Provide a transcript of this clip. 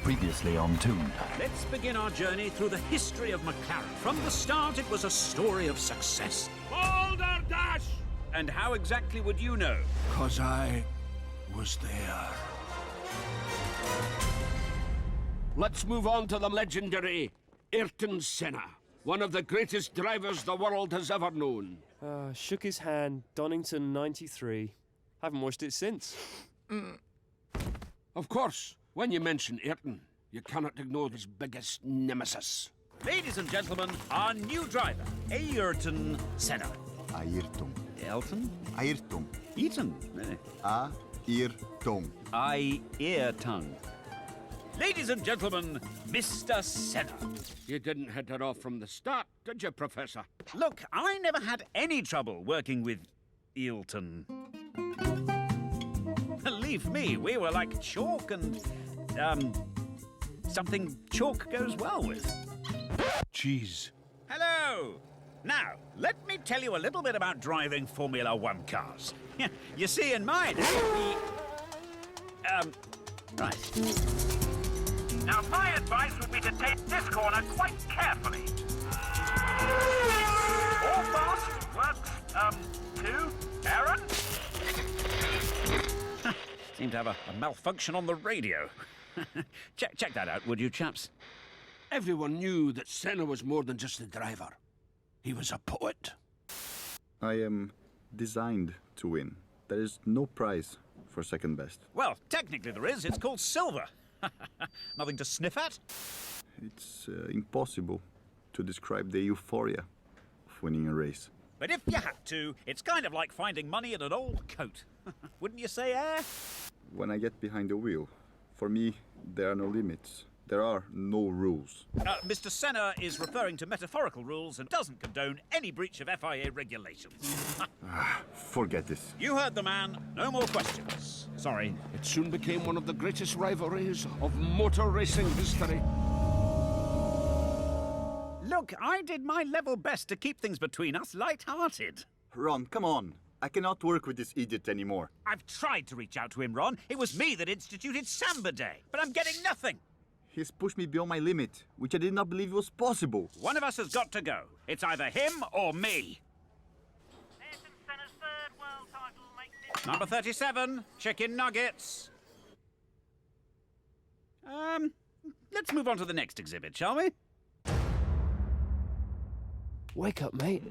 Previously on Tooned. Let's begin our journey through the history of McLaren. From the start, it was a story of success. Boulder Dash! And how exactly would you know? 'Cause I was there. Let's move on to the legendary Ayrton Senna, one of the greatest drivers the world has ever known. Shook his hand, Donington 93. Haven't watched it since. Of course, when you mention Ayrton, you cannot ignore his biggest nemesis. Ladies and gentlemen, our new driver, Ayrton Senna. Ayrton. Elton? Ayrton. Eaton? Ayrton. Ayrton. Ladies and gentlemen, Mr. Senna. You didn't hit it off from the start, did you, Professor? Look, I never had any trouble working with Ayrton. Believe me, we were like chalk and, something chalk goes well with. Cheese. Hello! Now, let me tell you a little bit about driving Formula One cars. You see, in my day, right. Now, my advice would be to take this corner quite carefully. All fast works, two, Aaron? Seem to have a malfunction on the radio. Check that out, would you, chaps? Everyone knew that Senna was more than just a driver. He was a poet. I am designed to win. There is no prize for second best. Well, technically there is. It's called silver. Nothing to sniff at? It's impossible to describe the euphoria of winning a race. But if you had to, it's kind of like finding money in an old coat. Wouldn't you say, When I get behind the wheel, for me, there are no limits. There are no rules. Mr. Senna is referring to metaphorical rules and doesn't condone any breach of FIA regulations. Forget this. You heard the man. No more questions. Sorry. It soon became one of the greatest rivalries of motor racing history. Look, I did my level best to keep things between us light-hearted. Ron, come on. I cannot work with this idiot anymore. I've tried to reach out to him, Ron. It was me that instituted Samba Day, but I'm getting nothing. He's pushed me beyond my limit, which I did not believe was possible. One of us has got to go. It's either him or me. Ayrton Senna's third world title makes it... Number 37, chicken nuggets. Let's move on to the next exhibit, shall we? Wake up, mate.